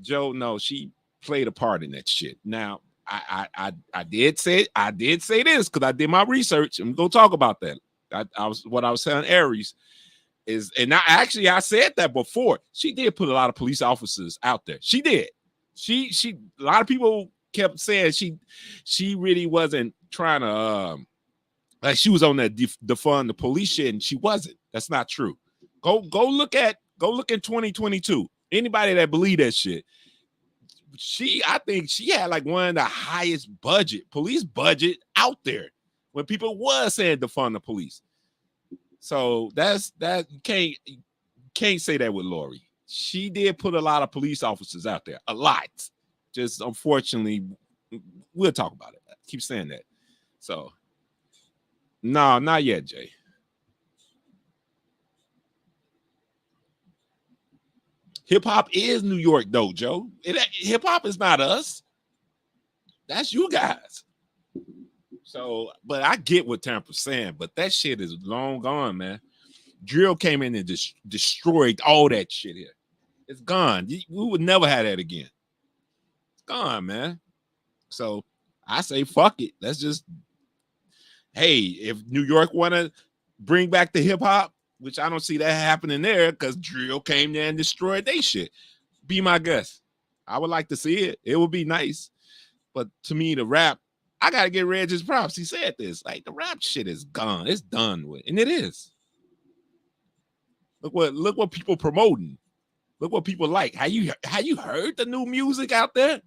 Speaker 1: Joe, no, she played a part in that shit. Now, I did say this because I did my research. I'm gonna talk about that. I was telling Aries is, and I said that before. She did put a lot of police officers out there. She did. She a lot of people kept saying she really wasn't trying to like she was on that defund the police shit, and she wasn't. That's not true. Go look in 2022. Anybody that believe that shit. I think she had like one of the highest police budget out there when people was saying defund the police. So that you can't say that with Lori. She did put a lot of police officers out there, a lot. Just unfortunately, we'll talk about it. I keep saying that. So no, not yet, Jay. Hip hop is New York, though, Joe. Hip hop is not us. That's you guys. So, but I get what Tampa's saying, but that shit is long gone, man. Drill came in and destroyed all that shit here. It's gone. We would never have that again. It's gone, man. So I say, fuck it. Let's just, hey, if New York want to bring back the hip hop, which I don't see that happening there because Drill came there and destroyed they shit. Be my guest. I would like to see it. It would be nice. But to me, the rap, I got to get Reg his props. He said this. Like, the rap shit is gone. It's done with. And it is. Look what people promoting. Look what people like. How you heard the new music out there?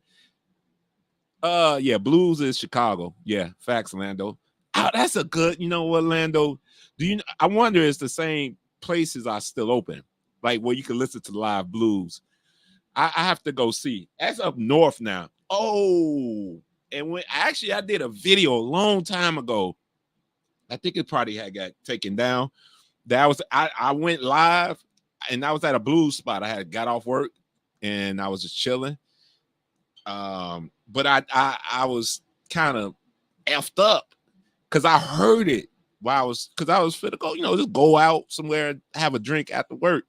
Speaker 1: Yeah, blues is Chicago. Yeah, facts, Lando. Oh, that's a good, you know what, Lando? I wonder if the same places are still open, like where you can listen to live blues. I have to go see. That's up north now. Oh, and when actually I did a video a long time ago. I think it probably had got taken down. I went live and I was at a blues spot. I had got off work and I was just chilling. But I was kind of effed up because I heard it while I was fit to go, just go out somewhere and have a drink after work.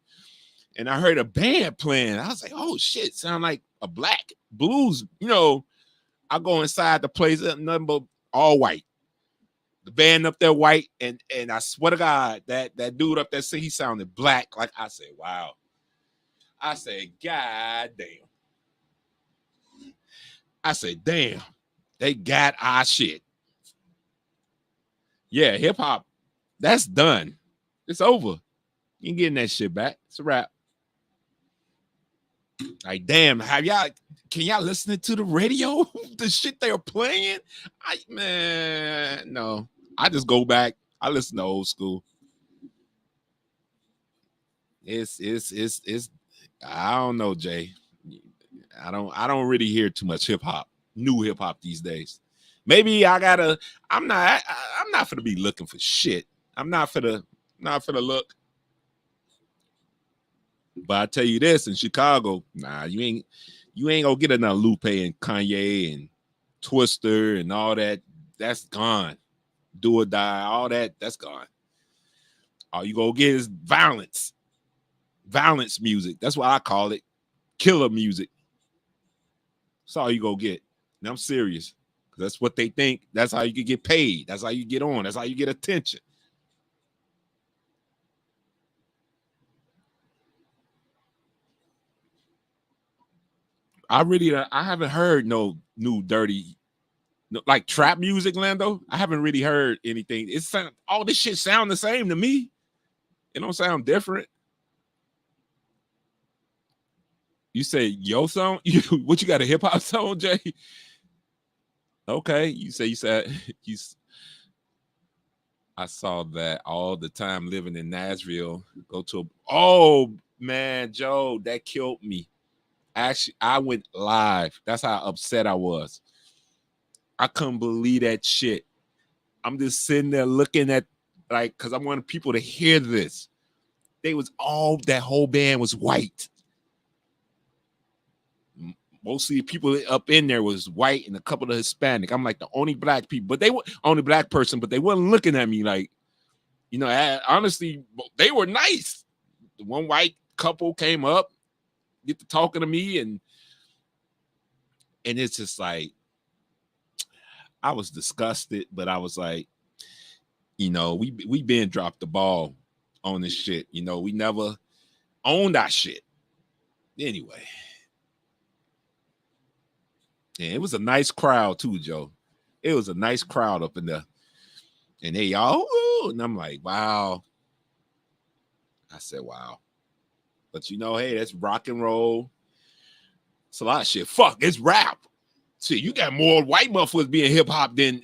Speaker 1: And I heard a band playing. I was like, oh shit, sound like a black blues. I go inside the place, nothing but all white. The band up there white, and I swear to God, that dude up there, he sounded black. Like I said, wow. I said, God damn. I said, damn, they got our shit. Yeah, hip hop, that's done. It's over. You ain't getting that shit back. It's a wrap. Like, damn, can y'all listen to the radio? The shit they're playing? Man, no. I just go back. I listen to old school. It's I don't know, Jay. I don't really hear too much new hip hop these days. Maybe I'm not gonna be looking for shit. I'm not for the look. But I tell you this, in Chicago, nah, you ain't gonna get another Lupe and Kanye and Twister and all that. That's gone. Do or Die, all that's gone. All you gonna get is violence music. That's what I call it. Killer music. That's all you gonna get. And I'm serious. That's what they think. That's how you can get paid. That's how you get on. That's how you get attention. I haven't heard no new dirty, like trap music, Lando. I haven't really heard anything. All this shit sound the same to me. It don't sound different. You say yo song? What you got, a hip hop song, Jay? Okay, you said I saw that all the time living in Nashville. Oh man, Joe, that killed me. Actually, I went live. That's how upset I was. I couldn't believe that shit. I'm just sitting there looking at, like, because I wanted people to hear this. That whole band was white. Mostly people up in there was white and a couple of Hispanic. I'm like the only black people, but they were only black person, but they weren't looking at me like, honestly, they were nice. The one white couple came up, get to talking to me, and it's just like, I was disgusted, but I was like, we been dropped the ball on this shit. We never owned our shit. Anyway. And it was a nice crowd too, Joe. It was a nice crowd up in there. And they all, and I'm like, wow. I said, wow. But hey, that's rock and roll. It's a lot of shit. Fuck, it's rap. See, you got more white motherfuckers being hip hop than,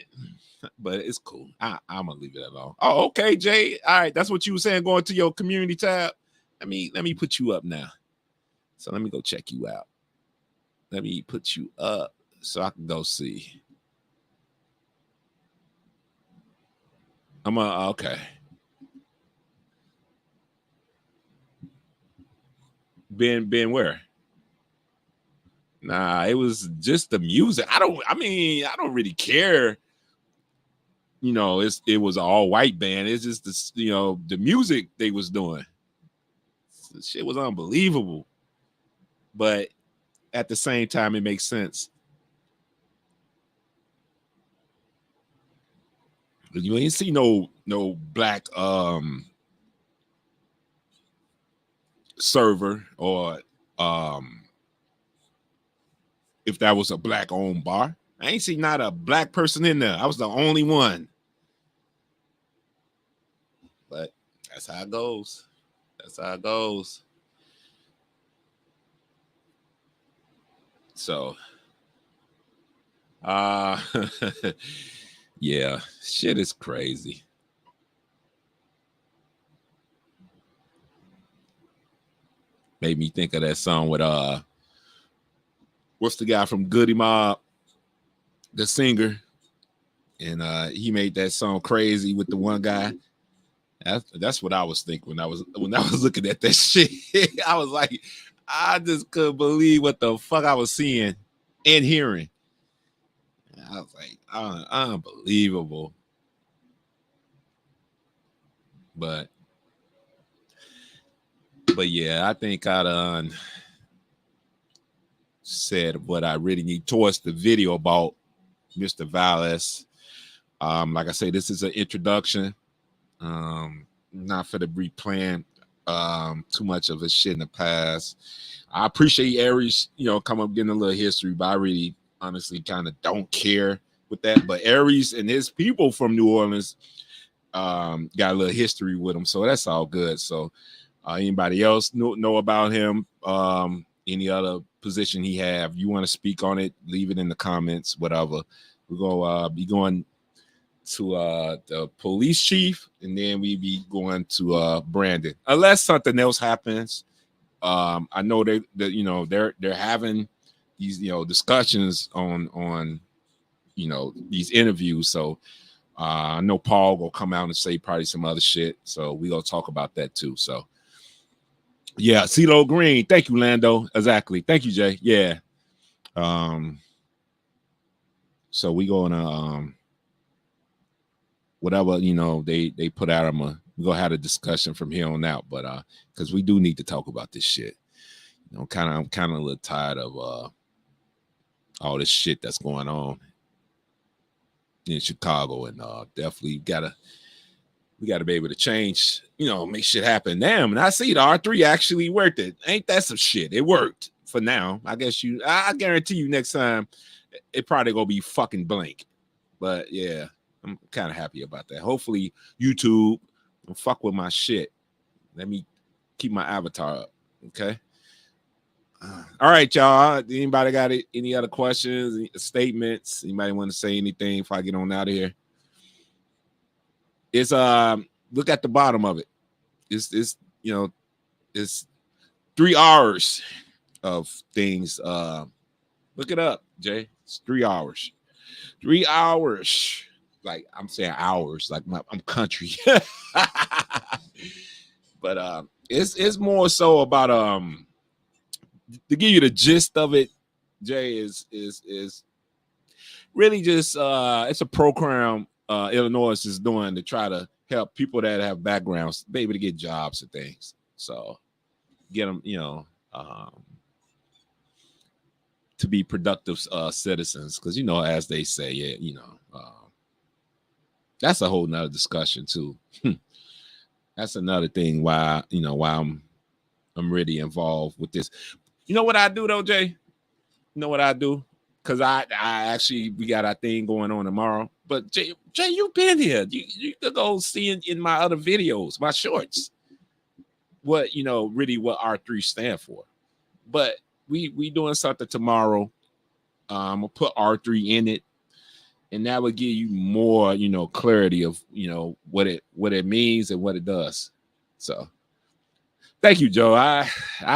Speaker 1: but it's cool. I'm gonna leave it alone. Oh, okay, Jay. All right, that's what you were saying. Going to your community tab. Let me put you up now. So let me go check you out. Let me put you up so I can go see. Okay. Been where? Nah, it was just the music. I don't really care. It was an all white band. It's just the music they was doing. The shit was unbelievable. But at the same time, it makes sense. You ain't see no black server or if that was a black owned bar. I ain't see not a black person in there. I was the only one. But that's how it goes. That's how it goes. So Yeah, shit is crazy. Made me think of that song with what's the guy from Goody Mob, the singer, and he made that song Crazy with the one guy. That's what I was thinking when I was looking at that shit. I was like, I just couldn't believe what the fuck I was seeing and hearing. I was like, unbelievable. But yeah, I think I done said what I really need towards the video about Mr. Vallas. Like I say, this is an introduction. Not for the replaying too much of his shit in the past. I appreciate Aries, come up getting a little history, but I really honestly kind of don't care with that. But Aries and his people from New Orleans got a little history with him, so that's all good. So anybody else know about him, any other position he have, you want to speak on it, leave it in the comments, whatever. We're gonna be going to the police chief, and then we be going to Brandon, unless something else happens. I know they're having these discussions on these interviews, so I know Paul will come out and say probably some other shit, so we gonna talk about that too. So yeah, CeeLo Green, thank you, Lando. Exactly, thank you, Jay. Yeah. So we gonna whatever they put out, we're gonna have a discussion from here on out. But because we do need to talk about this shit. I'm kind of a little tired of all this shit that's going on in Chicago, and definitely we gotta be able to change, make shit happen. Damn, and I see the R3 actually worked it. Ain't that some shit? It worked for now. I guess I guarantee you next time it probably gonna be fucking blank. But yeah, I'm kind of happy about that. Hopefully YouTube will fuck with my shit. Let me keep my avatar up. Okay. All right, y'all. Anybody got any other questions, statements? Anybody want to say anything before I get on out of here? It's look at the bottom of it. It's it's 3 hours of things. Look it up, Jay. It's 3 hours. 3 hours. Like I'm saying hours, like I'm country. But it's more so about to give you the gist of it, Jay, is really just it's a program Illinois is doing to try to help people that have backgrounds be able to get jobs and things. So get them, to be productive citizens, because as they say, that's a whole nother discussion too. That's another thing why I'm really involved with this. You know what I do though, Jay? You know what I do? Because I actually, we got our thing going on tomorrow. But Jay, you've been here. You could go see in my other videos, my shorts, what really what R3 stand for. But we doing something tomorrow. I'm gonna put R3 in it, and that would give you more clarity of what it means and what it does. So thank you, Joe. I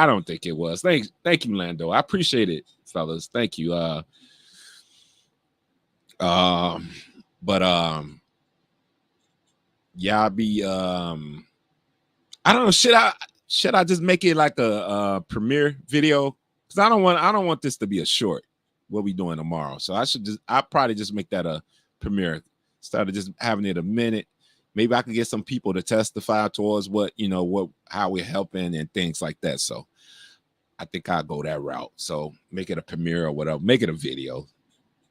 Speaker 1: don't think it was. Thank you, Lando. I appreciate it, fellas. Thank you. Yeah, I'll be I don't know. Should I just make it like a premiere video? Because I don't want this to be a short. What we doing tomorrow? So I'll probably just make that a premiere instead of just having it a minute. Maybe I can get some people to testify towards how we're helping and things like that. So I think I'll go that route. So make it a premiere or whatever. Make it a video.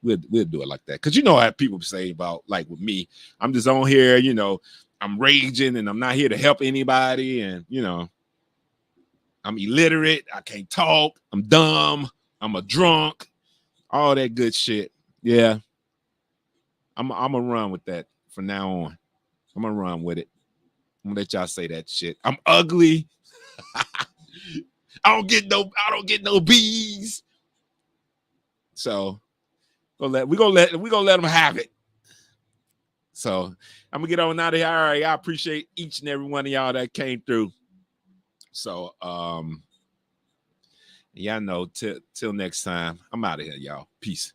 Speaker 1: We'll do it like that. Because how people say about, like with me, I'm just on here, I'm raging and I'm not here to help anybody. And, I'm illiterate. I can't talk. I'm dumb. I'm a drunk. All that good shit. Yeah. I'm going to run with that from now on. I'm going to run with it. I'm going to let y'all say that shit. I'm ugly. I don't get no B's. So we're gonna let them have it. So I'm gonna get on out of here. All right, I appreciate each and every one of y'all that came through. So y'all know till next time. I'm out of here, y'all. Peace.